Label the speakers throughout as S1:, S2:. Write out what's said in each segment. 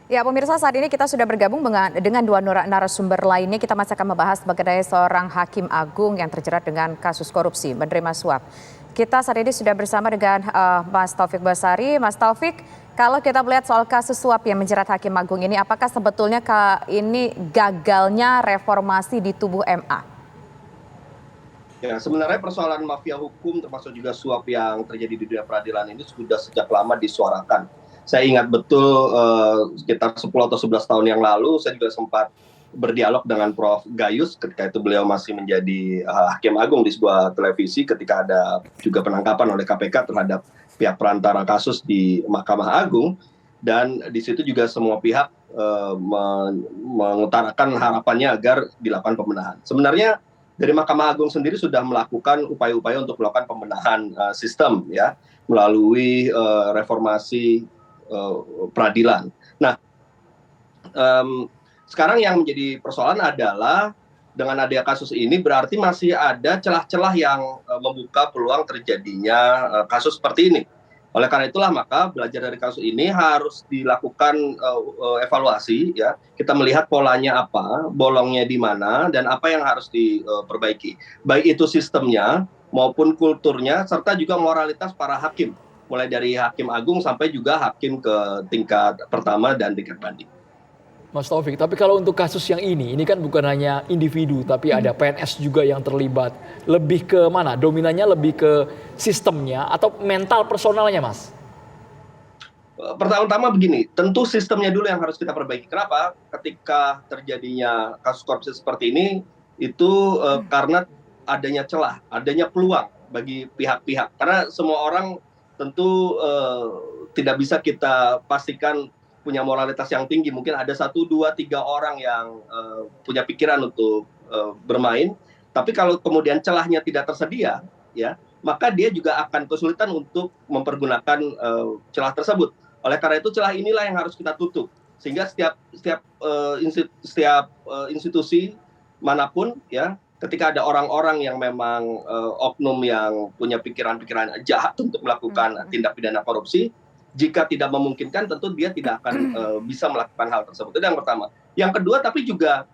S1: Ya, pemirsa, saat ini kita sudah bergabung dengan dua narasumber lainnya. Kita masih akan membahas mengenai seorang hakim agung yang terjerat dengan kasus korupsi menerima suap. Kita saat ini sudah bersama dengan Mas Taufik Basari. Mas Taufik, kalau kita melihat soal kasus suap yang menjerat hakim agung ini, apakah sebetulnya ini gagalnya reformasi di tubuh MA?
S2: Ya, sebenarnya persoalan mafia hukum termasuk juga suap yang terjadi di dunia peradilan ini sudah sejak lama disuarakan. Saya ingat betul sekitar 10 atau 11 tahun yang lalu saya juga sempat berdialog dengan Prof. Gayus ketika itu beliau masih menjadi hakim agung di sebuah televisi ketika ada juga penangkapan oleh KPK terhadap pihak perantara kasus di Mahkamah Agung, dan di situ juga semua pihak mengutarakan harapannya agar dilakukan pembenahan. Sebenarnya dari Mahkamah Agung sendiri sudah melakukan upaya-upaya untuk melakukan pembenahan sistem ya melalui reformasi peradilan. Nah, sekarang yang menjadi persoalan adalah dengan adanya kasus ini berarti masih ada celah-celah yang membuka peluang terjadinya kasus seperti ini. Oleh karena itulah maka belajar dari kasus ini harus dilakukan evaluasi ya. Kita melihat polanya apa, bolongnya di mana, dan apa yang harus diperbaiki. Baik itu sistemnya maupun kulturnya serta juga moralitas para hakim. Mulai dari hakim agung sampai juga hakim ke tingkat pertama dan tingkat banding.
S3: Mas Taufik, tapi kalau untuk kasus yang ini kan bukan hanya individu, tapi ada PNS juga yang terlibat. Lebih ke mana? Dominannya lebih ke sistemnya atau mental personalnya, Mas?
S2: Pertama-tama begini, tentu sistemnya dulu yang harus kita perbaiki. Kenapa? Ketika terjadinya kasus korupsi seperti ini, itu karena adanya celah, adanya peluang bagi pihak-pihak. Karena semua orang tentu tidak bisa kita pastikan punya moralitas yang tinggi. Mungkin ada 1, 2, 3 orang yang punya pikiran untuk bermain. Tapi kalau kemudian celahnya tidak tersedia, ya, maka dia juga akan kesulitan untuk mempergunakan celah tersebut. Oleh karena itu celah inilah yang harus kita tutup. Sehingga setiap institusi manapun, ya, ketika ada orang-orang yang memang oknum yang punya pikiran-pikiran jahat untuk melakukan tindak pidana korupsi, jika tidak memungkinkan tentu dia tidak akan bisa melakukan hal tersebut. Itu yang pertama. Yang kedua, tapi juga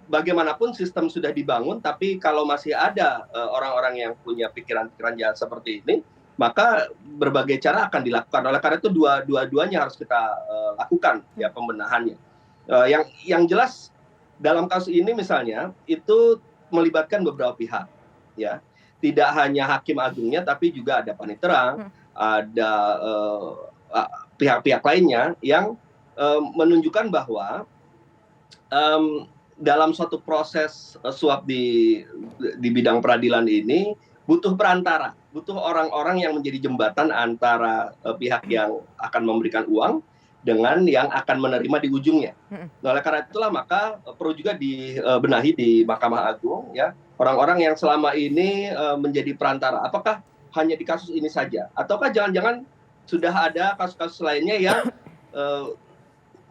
S2: bagaimanapun sistem sudah dibangun, tapi kalau masih ada orang-orang yang punya pikiran-pikiran jahat seperti ini, maka berbagai cara akan dilakukan. Oleh karena itu dua-duanya harus kita lakukan ya pembenahannya. Yang jelas dalam kasus ini misalnya itu melibatkan beberapa pihak, ya. Tidak hanya hakim agungnya, tapi juga ada panitera, ada pihak-pihak lainnya yang menunjukkan bahwa dalam suatu proses suap di bidang peradilan ini butuh perantara, butuh orang-orang yang menjadi jembatan antara pihak yang akan memberikan uang dengan yang akan menerima di ujungnya. Nah, oleh karena itulah maka perlu juga dibenahi di Mahkamah Agung ya, orang-orang yang selama ini menjadi perantara. Apakah hanya di kasus ini saja, ataukah jangan-jangan sudah ada kasus-kasus lainnya yang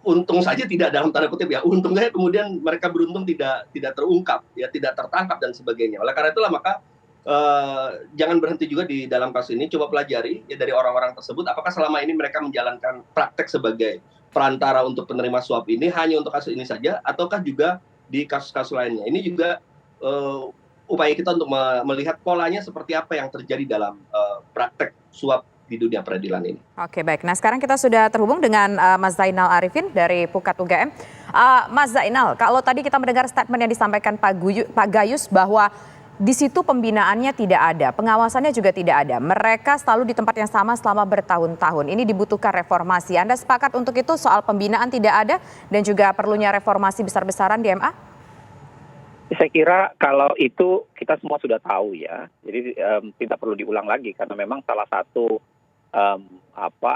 S2: untung saja tidak dalam tanda kutip ya, untungnya kemudian mereka beruntung tidak terungkap ya, tidak tertangkap dan sebagainya. Oleh karena itulah maka jangan berhenti juga di dalam kasus ini, coba pelajari ya dari orang-orang tersebut apakah selama ini mereka menjalankan praktek sebagai perantara untuk penerima suap ini hanya untuk kasus ini saja ataukah juga di kasus-kasus lainnya. Ini juga upaya kita untuk melihat polanya seperti apa yang terjadi dalam praktek suap di dunia peradilan ini.
S1: Oke, baik. Nah, sekarang kita sudah terhubung dengan Mas Zainal Arifin dari Pukat UGM. Mas Zainal, kalau tadi kita mendengar statement yang disampaikan Pak Gayus bahwa di situ pembinaannya tidak ada, pengawasannya juga tidak ada. Mereka selalu di tempat yang sama selama bertahun-tahun. Ini dibutuhkan reformasi. Anda sepakat untuk itu soal pembinaan tidak ada dan juga perlunya reformasi besar-besaran di MA?
S4: Saya kira kalau itu kita semua sudah tahu ya. Jadi tidak perlu diulang lagi karena memang salah satu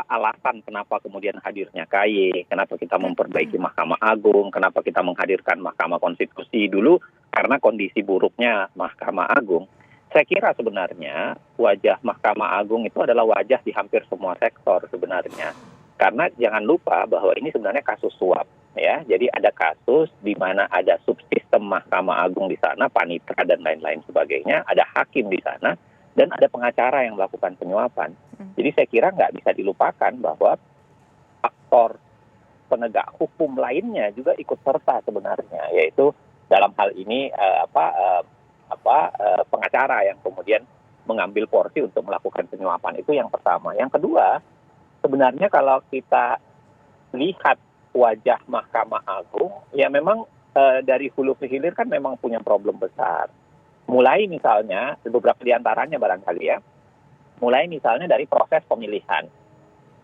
S4: alasan kenapa kemudian hadirnya KY, kenapa kita memperbaiki Mahkamah Agung, kenapa kita menghadirkan Mahkamah Konstitusi dulu karena kondisi buruknya Mahkamah Agung. Saya kira sebenarnya wajah Mahkamah Agung itu adalah wajah di hampir semua sektor sebenarnya. Karena jangan lupa bahwa ini sebenarnya kasus suap ya. Jadi ada kasus di mana ada subsistem Mahkamah Agung di sana, panitera dan lain-lain sebagainya, ada hakim di sana dan ada pengacara yang melakukan penyuapan. Jadi saya kira nggak bisa dilupakan bahwa faktor penegak hukum lainnya juga ikut serta sebenarnya, yaitu dalam hal ini pengacara yang kemudian mengambil porsi untuk melakukan penyuapan. Itu yang pertama. Yang kedua, sebenarnya kalau kita lihat wajah Mahkamah Agung, ya memang dari hulu ke hilir kan memang punya problem besar. Mulai misalnya, beberapa di antaranya barangkali ya, mulai misalnya dari proses pemilihan.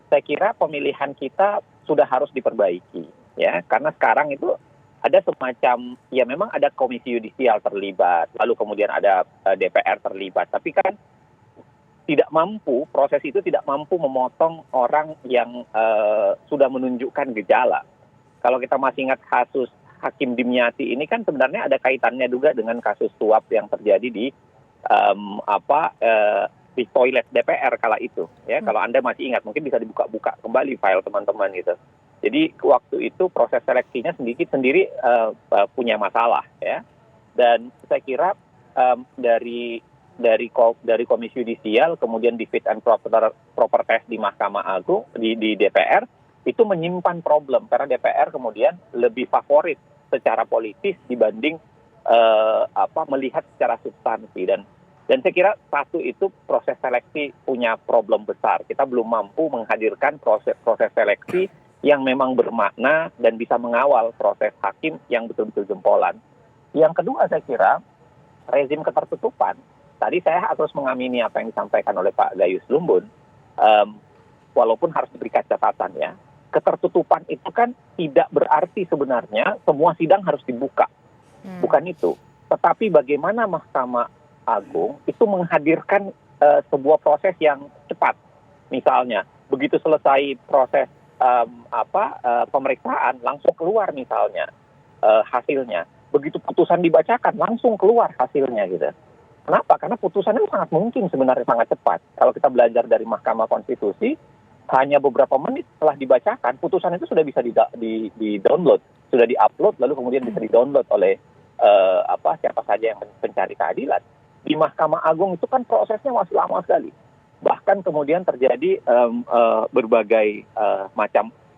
S4: Saya kira pemilihan kita sudah harus diperbaiki, ya, karena sekarang itu ada semacam, ya memang ada komisi yudisial terlibat, lalu kemudian ada DPR terlibat, tapi kan tidak mampu, proses itu tidak mampu memotong orang yang sudah menunjukkan gejala. Kalau kita masih ingat kasus Hakim Dimyati ini kan sebenarnya ada kaitannya juga dengan kasus suap yang terjadi di di toilet DPR kala itu. Ya, kalau Anda masih ingat, mungkin bisa dibuka-buka kembali file teman-teman gitu. Jadi waktu itu proses seleksinya sendiri punya masalah, ya. Dan saya kira dari Komisi Yudisial kemudian di fit and proper test di Mahkamah Agung di DPR itu menyimpan problem karena DPR kemudian lebih favorit secara politis dibanding melihat secara substansi, dan saya kira satu itu proses seleksi punya problem besar. Kita belum mampu menghadirkan proses seleksi yang memang bermakna dan bisa mengawal proses hakim yang betul-betul jempolan. Yang kedua saya kira rezim ketertutupan. Tadi saya harus mengamini apa yang disampaikan oleh Pak Gayus Lumbun, walaupun harus diberikan catatan ya. Ketertutupan itu kan tidak berarti sebenarnya semua sidang harus dibuka. Bukan itu. Tetapi bagaimana Mahkamah Agung itu menghadirkan sebuah proses yang cepat. Misalnya, begitu selesai proses pemeriksaan langsung keluar misalnya hasilnya. Begitu putusan dibacakan langsung keluar hasilnya gitu. Kenapa? Karena putusannya sangat mungkin sebenarnya sangat cepat. Kalau kita belajar dari Mahkamah Konstitusi, hanya beberapa menit setelah dibacakan putusan itu sudah bisa di-download, sudah di-upload lalu kemudian bisa di-download oleh siapa saja yang pencari keadilan. Di Mahkamah Agung itu kan prosesnya masih lama sekali. Bahkan kemudian terjadi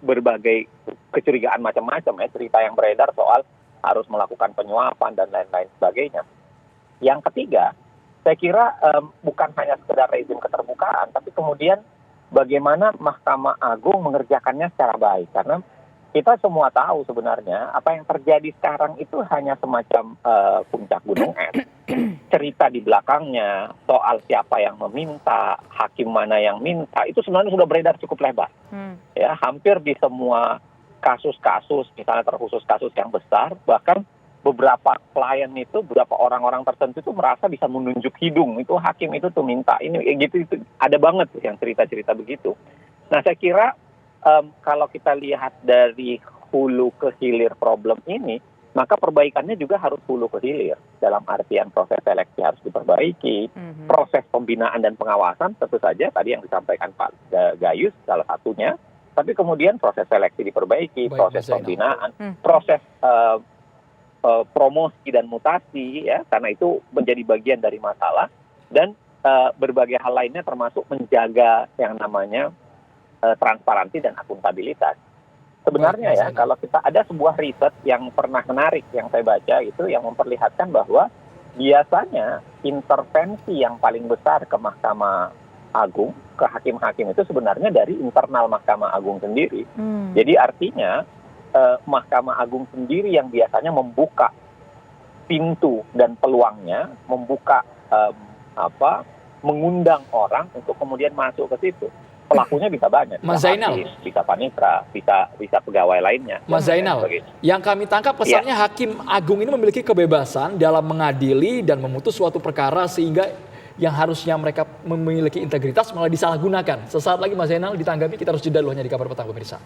S4: berbagai kecurigaan macam-macam ya, cerita yang beredar soal harus melakukan penyuapan dan lain-lain sebagainya. Yang ketiga, saya kira bukan hanya sekedar rezim keterbukaan, tapi kemudian bagaimana Mahkamah Agung mengerjakannya secara baik. Karena kita semua tahu sebenarnya apa yang terjadi sekarang itu hanya semacam puncak gunung es. Cerita di belakangnya soal siapa yang meminta, hakim mana yang minta, itu sebenarnya sudah beredar cukup lebar. Ya, hampir di semua kasus-kasus, misalnya terkhusus kasus yang besar, bahkan beberapa klien itu, beberapa orang-orang tertentu itu merasa bisa menunjuk hidung, itu hakim itu tuh minta ini gitu, itu ada banget yang cerita-cerita begitu. Nah, saya kira kalau kita lihat dari hulu ke hilir problem ini, maka perbaikannya juga harus hulu ke hilir. Dalam artian proses seleksi harus diperbaiki, proses pembinaan dan pengawasan tentu saja tadi yang disampaikan Pak Gayus salah satunya, tapi kemudian proses seleksi diperbaiki, proses pembinaan, proses promosi dan mutasi ya, karena itu menjadi bagian dari masalah, dan berbagai hal lainnya termasuk menjaga yang namanya transparansi dan akuntabilitas. Sebenarnya ya, kalau kita ada sebuah riset yang pernah menarik yang saya baca itu yang memperlihatkan bahwa biasanya intervensi yang paling besar ke Mahkamah Agung, ke hakim-hakim itu sebenarnya dari internal Mahkamah Agung sendiri. Jadi artinya Mahkamah Agung sendiri yang biasanya membuka pintu dan peluangnya, membuka mengundang orang untuk kemudian masuk ke situ. Pelakunya bisa banyak,
S3: Mas Zainal,
S4: bisa panitra, bisa pegawai lainnya.
S3: Mas Zainal, yang kami tangkap pesannya Hakim Agung ini memiliki kebebasan dalam mengadili dan memutus suatu perkara sehingga yang harusnya mereka memiliki integritas malah disalahgunakan. Sesaat lagi Mas Zainal ditanggapi, kita harus jeda dulu hanya di Kabar Petang pemirsa.